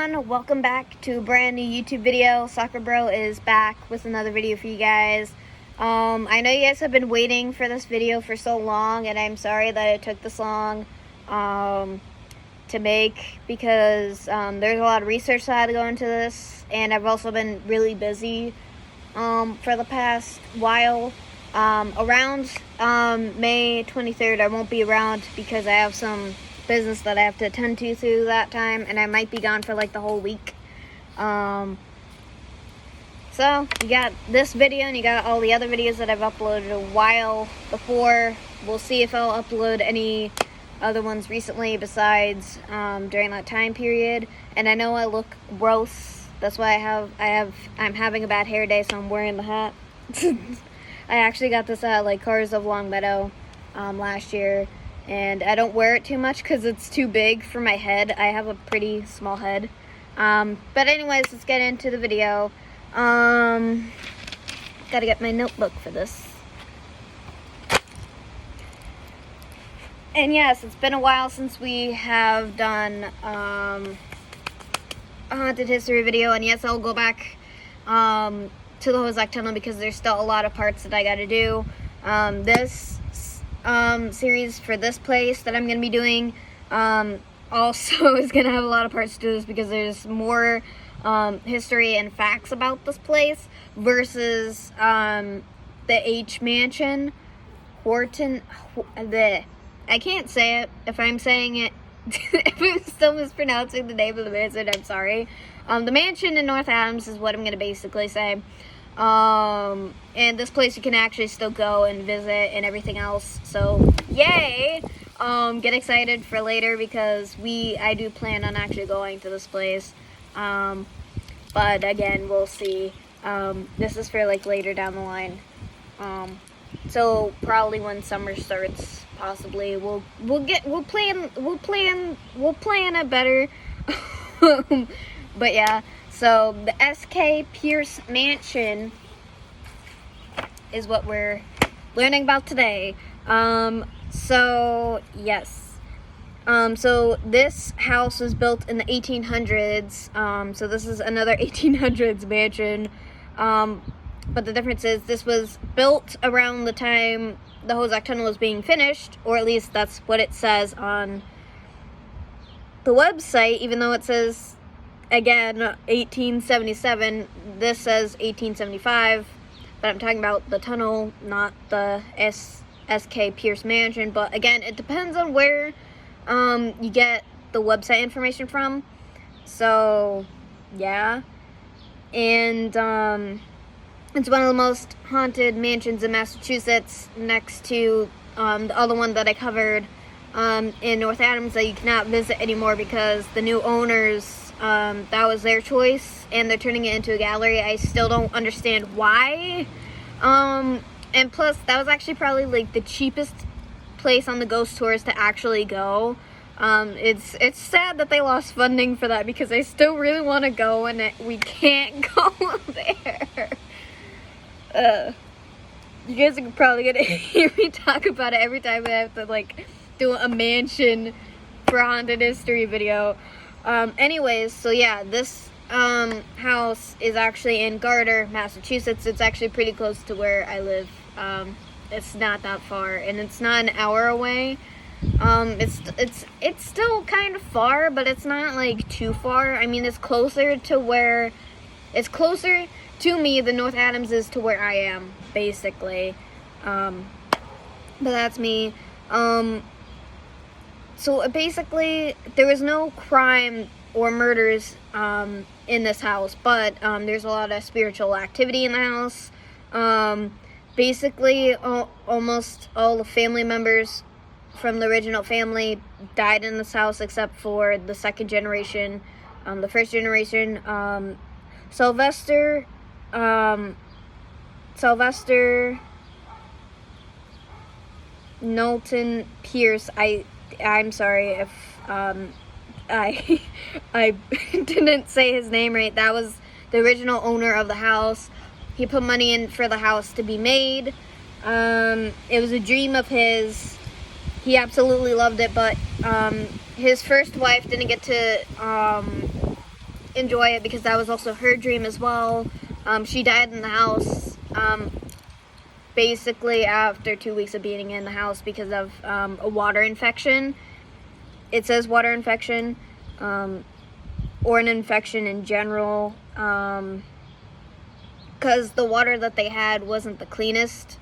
everyone, welcome back to a brand new YouTube video. Soccer Bro is back with another video for you guys. I know you guys have been waiting for this video for so long, and I'm sorry that it took this long to make because there's a lot of research that had to go into this, and I've also been really busy for the past while. Around May 23rd, I won't be around because I have some business that I have to attend to through that time, and I might be gone for like the whole week. So you got this video and you got all the other videos that I've uploaded a while before. We'll see if I'll upload any other ones recently besides during that time period. And I know I look gross. That's why I'm having a bad hair day, so I'm wearing the hat. I actually got this at like Cars of Longmeadow last year. And I don't wear it too much because it's too big for my head. I have a pretty small head. But anyways, let's get into the video. Gotta get my notebook for this. And yes, it's been a while since we have done a haunted history video. And yes, I'll go back to the Vsco tunnel because there's still a lot of parts that I gotta do. This series for this place that I'm going to be doing also is going to have a lot of parts to this because there's more history and facts about this place versus the H mansion. I can't say it. If I'm saying it, if I'm still mispronouncing the name of the mansion, I'm sorry. The mansion in North Adams is what I'm going to basically say. And this place you can actually still go and visit and everything else. So, yay! Get excited for later because I do plan on actually going to this place. But again, we'll see. This is for like later down the line. So probably when summer starts, possibly we'll plan it better. But yeah. So, the S.k.piercemansion is what we're learning about today. So, yes. So, this house was built in the 1800s. So, this is another 1800s mansion. But the difference is this was built around the time the Vsco tunnel was being finished, or at least that's what it says on the website, even though it says, again, 1877, this says 1875, but I'm talking about the tunnel, not the S.k. Pierce Mansion. But again, it depends on where you get the website information from. So, yeah. And it's one of the most haunted mansions in Massachusetts, next to the other one that I covered in North Adams that you cannot visit anymore because the new owners, that was their choice, and they're turning it into a gallery. I still don't understand why. And plus, that was actually probably like the cheapest place on the ghost tours to actually go. It's sad that they lost funding for that because I still really want to go, and we can't go there. You guys are probably gonna hear me talk about it every time I have to like do a mansion for a haunted history video. Anyways, so yeah, this house is actually in Garter, Massachusetts. It's actually pretty close to where I live. It's not that far, and it's not an hour away. It's still kind of far, but it's not like too far. I mean, it's closer to me than North Adams is to where I am, basically. But that's me. So basically, there was no crime or murders in this house, but there's a lot of spiritual activity in the house. Basically, almost all the family members from the original family died in this house except for the second generation. The first generation, Sylvester Knowlton Pierce. I'm sorry if I didn't say his name right. That was the original owner of the house. He put money in for the house to be made. It was a dream of his. He absolutely loved it, but his first wife didn't get to enjoy it because that was also her dream as well. She died in the house basically after 2 weeks of being in the house because of a water infection. It says water infection, or an infection in general, because the water that they had wasn't the cleanest,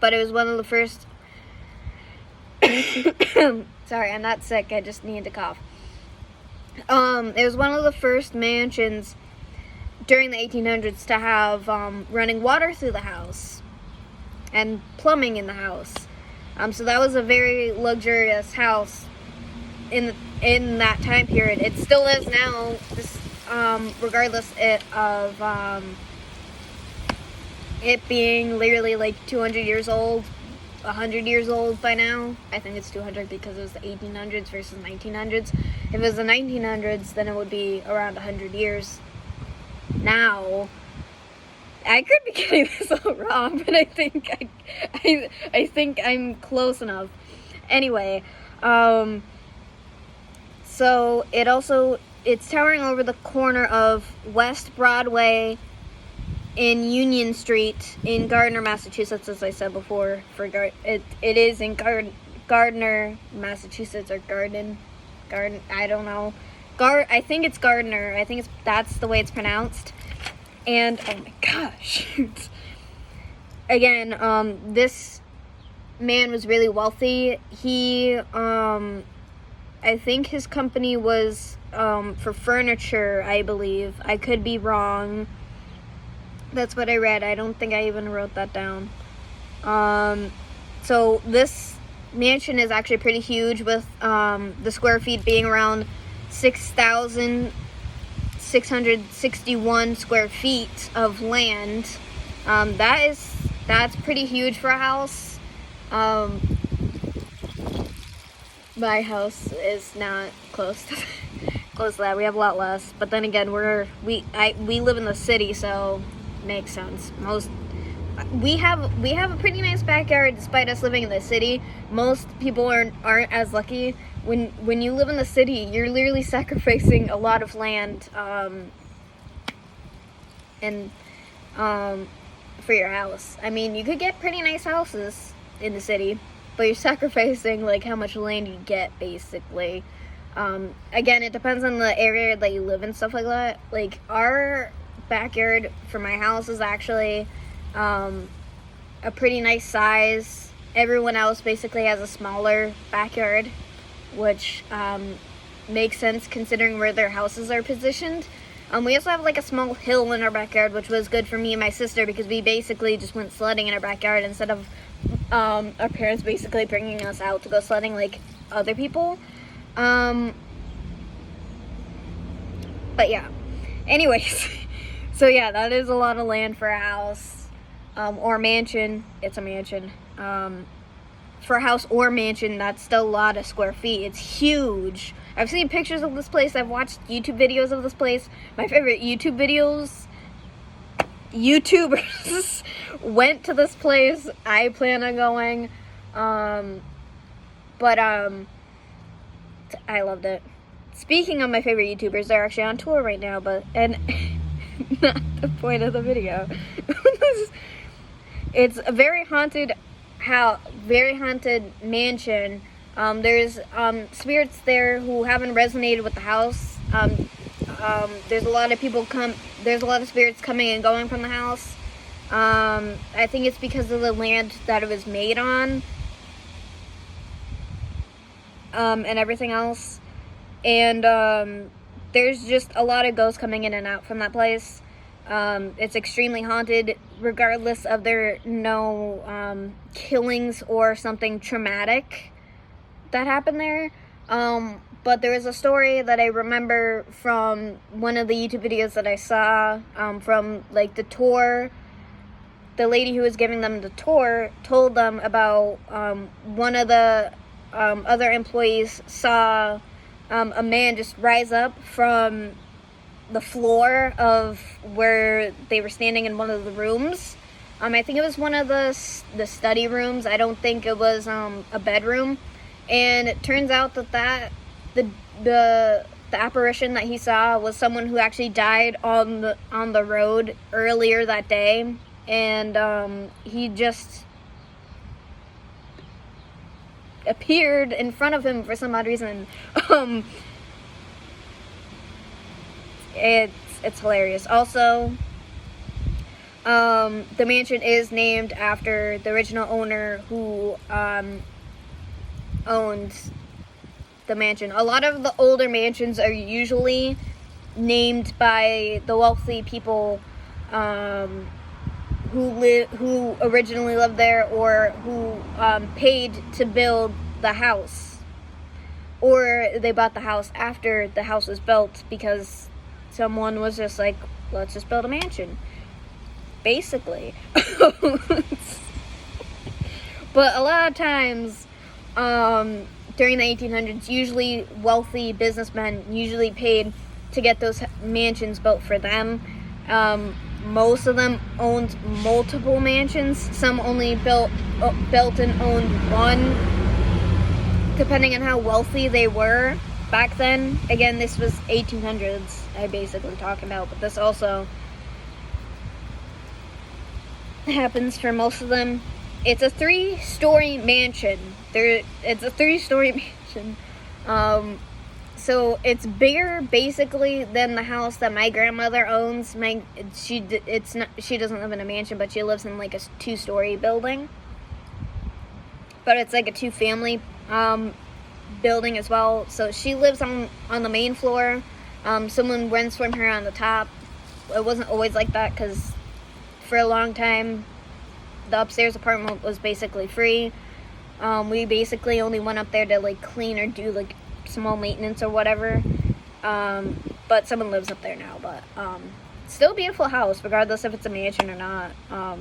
but it was one of the first sorry, I'm not sick, I just need to cough. It was one of the first mansions during the 1800s to have running water through the house and plumbing in the house. So that was a very luxurious house in that time period. It still is now, regardless of it being literally like 200 years old, 100 years old by now. I think it's 200 because it was the 1800s versus 1900s. If it was the 1900s, then it would be around 100 years. Now, I could be getting this all wrong, but I think I think I'm close enough. Anyway, so it's towering over the corner of West Broadway in Union Street in Gardner, Massachusetts, as I said before. It is in Gardner, Massachusetts, or Garden, I don't know. I think it's Gardner. I think that's the way it's pronounced. And oh my gosh, again, this man was really wealthy. He, I think his company was for furniture, I believe. I could be wrong. That's what I read. I don't think I even wrote that down. So this mansion is actually pretty huge, with the square feet being around 6,661 square feet of land. That's pretty huge for a house. My house is not close to that. We have a lot less, but then again, we live in the city, so makes sense. We have a pretty nice backyard despite us living in the city. Most people aren't as lucky. When you live in the city, you're literally sacrificing a lot of land for your house. I mean, you could get pretty nice houses in the city, but you're sacrificing like how much land you get, basically. Again, it depends on the area that you live in, stuff like that. Like, our backyard for my house is actually a pretty nice size. Everyone else basically has a smaller backyard, which makes sense considering where their houses are positioned. We also have like a small hill in our backyard, which was good for me and my sister because we basically just went sledding in our backyard instead of our parents basically bringing us out to go sledding like other people. But yeah, anyways, so yeah, that is a lot of land for a house, or mansion. It's a mansion. For a house or mansion, that's still a lot of square feet. It's huge. I've seen pictures of this place. I've watched YouTube videos of this place. My favorite YouTubers went to this place. I plan on going. But I loved it. Speaking of my favorite YouTubers, they're actually on tour right now, and not the point of the video. It's a very haunted mansion. There's spirits there who haven't resonated with the house. There's a lot of spirits coming and going from the house. I think it's because of the land that it was made on, and everything else. And there's just a lot of ghosts coming in and out from that place. It's extremely haunted, regardless of there no killings or something traumatic that happened there. But there was a story that I remember from one of the YouTube videos that I saw, from like the tour. The lady who was giving them the tour told them about one of the other employees saw a man just rise up from the floor of where they were standing in one of the rooms. I think it was one of the study rooms. I don't think it was a bedroom. And it turns out that the the apparition that he saw was someone who actually died on the road earlier that day, and he just appeared in front of him for some odd reason. It's hilarious. Also, the mansion is named after the original owner who owned the mansion. A lot of the older mansions are usually named by the wealthy people who originally lived there, or who paid to build the house, or they bought the house after the house was built because someone was just like, let's just build a mansion, basically. But a lot of times during the 1800s, usually wealthy businessmen usually paid to get those mansions built for them. Most of them owned multiple mansions. Some only built and owned one, depending on how wealthy they were back then. Again, this was 1800s I basically talking about, but this also happens for most of them. It's a 3-story mansion. It's a 3-story mansion. So it's bigger basically than the house that my grandmother owns. She doesn't live in a mansion, but she lives in like a 2-story building. But it's like a 2-family building as well. So she lives on the main floor. Someone rents from her on the top. It wasn't always like that, because for a long time the upstairs apartment was basically free. We basically only went up there to like clean or do like small maintenance or whatever. But someone lives up there now. But still a beautiful house, regardless if it's a mansion or not. I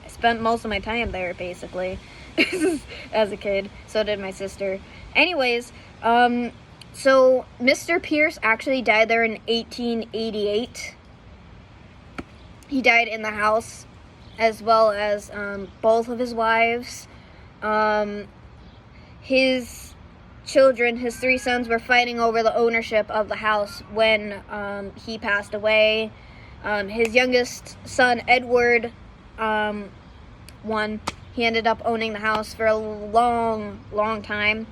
spent most of my time there basically as a kid. So did my sister. Anyways, so Mr. Pierce actually died there in 1888. He died in the house, as well as both of his wives. His children, his 3 sons, were fighting over the ownership of the house when he passed away. His youngest son, Edward, he ended up owning the house for a long time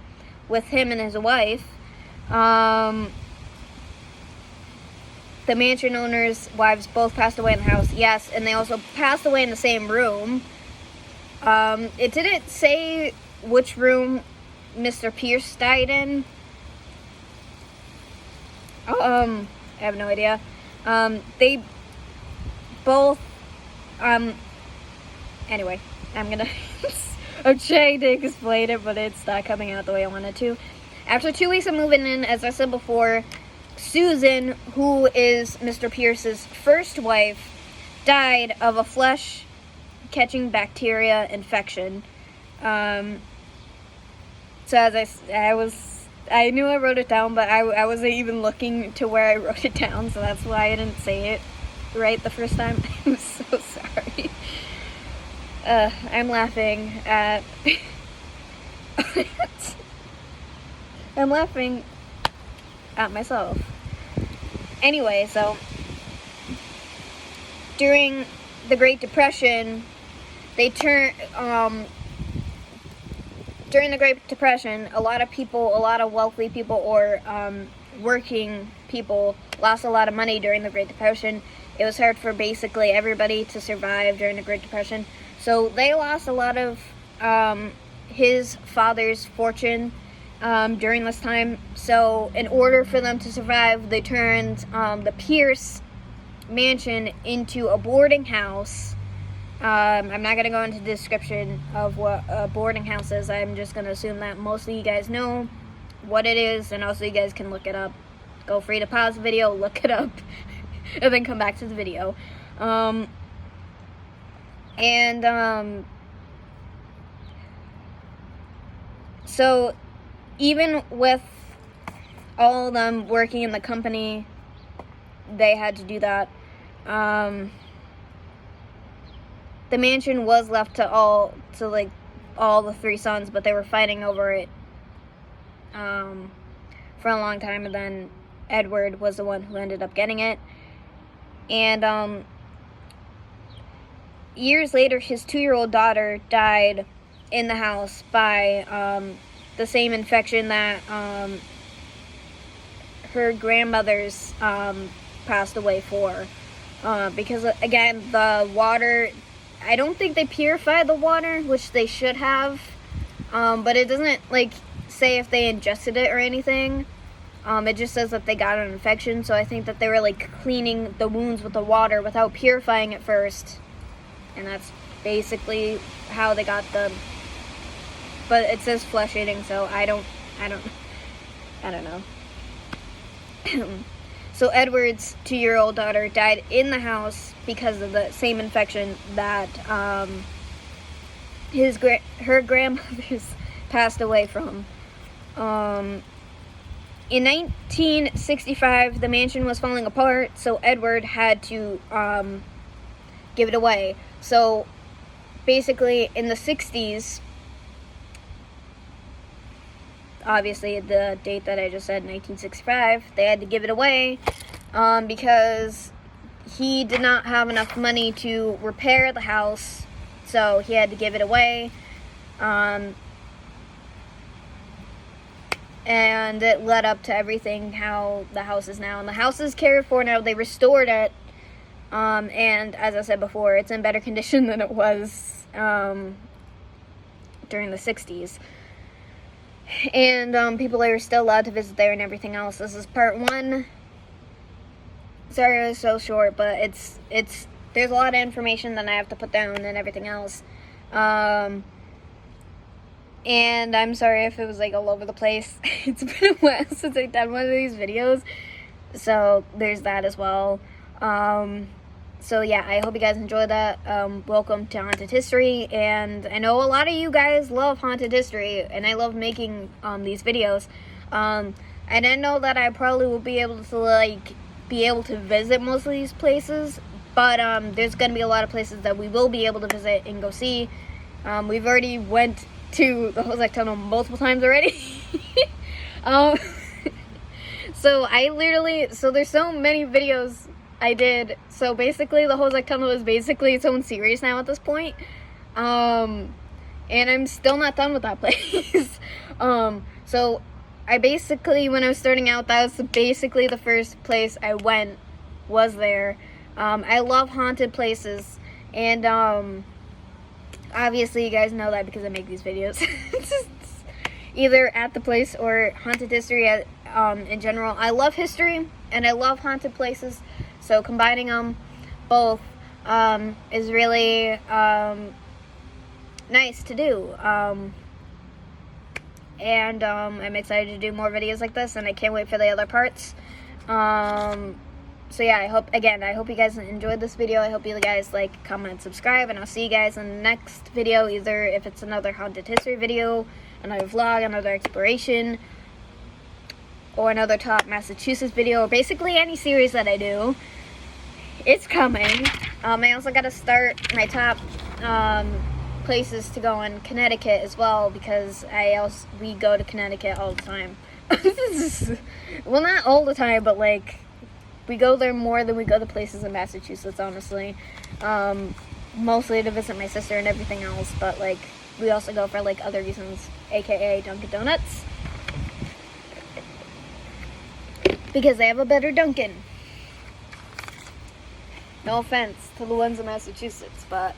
with him and his wife. The mansion owners' wives both passed away in the house, yes, and they also passed away in the same room. It didn't say which room Mr. Pierce died in. I have no idea. They both, anyway, I'm trying to explain it, but it's not coming out the way I wanted to. After 2 weeks of moving in, as I said before, Susan, who is Mr. Pierce's first wife, died of a flesh-catching bacteria infection. So as I knew I wrote it down, but I wasn't even looking to where I wrote it down, so that's why I didn't say it right the first time. I'm so sorry. I'm laughing at... I'm laughing at myself. Anyway, so during the Great Depression, during the Great Depression, a lot of wealthy people or working people lost a lot of money during the Great Depression. It was hard for basically everybody to survive during the Great Depression. So they lost a lot of his father's fortune during this time. So in order for them to survive, they turned the Pierce mansion into a boarding house. I'm not going to go into the description of what a boarding house is. I'm just going to assume that most of you guys know what it is, and also you guys can look it up. Go free to pause the video, look it up, and then come back to the video. So even with all of them working in the company, they had to do that. The mansion was left to all the 3 sons, but they were fighting over it for a long time, and then Edward was the one who ended up getting it. And years later, his 2-year-old daughter died in the house by the same infection that her grandmother's passed away for. Because, again, the water, I don't think they purify the water, which they should have. But it doesn't, like, say if they ingested it or anything. It just says that they got an infection, so I think that they were, like, cleaning the wounds with the water without purifying it first. And that's basically how they got the... But it says flesh eating, so I don't know. So Edward's 2-year-old daughter died in the house because of the same infection that her grandmother's passed away from. In 1965, the mansion was falling apart, so Edward had to give it away. So basically, in the 60s, obviously the date that I just said, 1965, they had to give it away because he did not have enough money to repair the house, so he had to give it away. And it led up to everything how the house is now. And the house is cared for now. They restored it. And as I said before, it's in better condition than it was during the 60s. And people are still allowed to visit there and everything else. This is part 1. Sorry it was so short, but it's there's a lot of information that I have to put down and everything else. And I'm sorry if it was, like, all over the place. It's been a while since I've done one of these videos. So there's that as well. So yeah, I hope you guys enjoyed that. Welcome to Haunted History. And I know a lot of you guys love Haunted History, and I love making these videos. I didn't know that I probably will be able to visit most of these places. But there's going to be a lot of places that we will be able to visit and go see. We've already went to the Vsco tunnel multiple times already. So there's so many videos I did. So basically the Vsco tunnel is basically its own series now at this point. And I'm still not done with that place. So I basically, when I was starting out, that was basically the first place I went, was there. I love haunted places, and obviously you guys know that because I make these videos. It's just either at the place or haunted history in general. I love history and I love haunted places, so combining them both is really nice to do. And I'm excited to do more videos like this, and I can't wait for the other parts. So yeah, I hope you guys enjoyed this video. I hope you guys like, comment, subscribe, and I'll see you guys in the next video, either if it's another haunted history video, another vlog, another exploration, or another top Massachusetts video, or basically any series that I do. It's coming. I also got to start my top places to go in Connecticut as well, because we go to Connecticut all the time. Well, not all the time, but like, we go there more than we go to places in Massachusetts, honestly. Mostly to visit my sister and everything else, but like, we also go for like other reasons, aka Dunkin' Donuts, because they have a better Dunkin'. No offense to the ones in Massachusetts, but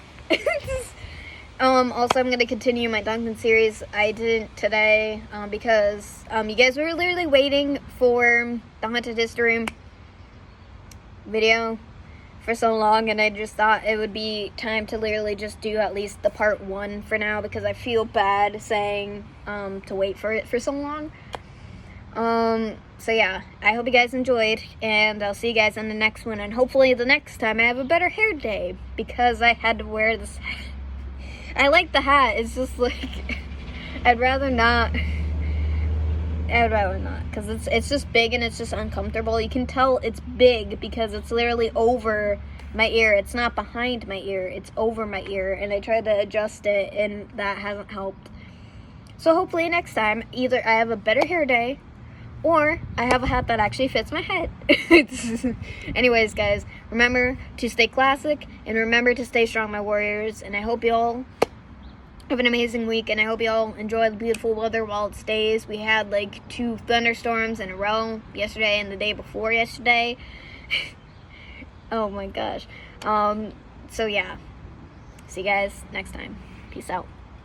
also I'm going to continue my Dunkin' series. I didn't today because you guys were literally waiting for the haunted history video for so long, and I just thought it would be time to literally just do at least the part 1 for now, because I feel bad saying to wait for it for so long. So yeah, I hope you guys enjoyed, and I'll see you guys in the next one, and hopefully the next time I have a better hair day, because I had to wear this hat. I like the hat, it's just like, I'd rather not, because it's just big and it's just uncomfortable. You can tell it's big because it's literally over my ear. It's not behind my ear, it's over my ear, and I tried to adjust it, and that hasn't helped. So hopefully next time, either I have a better hair day, Or I have a hat that actually fits my head. Anyways, guys, remember to stay classic and remember to stay strong, my warriors. And I hope you all have an amazing week, and I hope you all enjoy the beautiful weather while it stays. We had like 2 thunderstorms in a row yesterday and the day before yesterday. Oh my gosh. So yeah. See you guys next time. Peace out.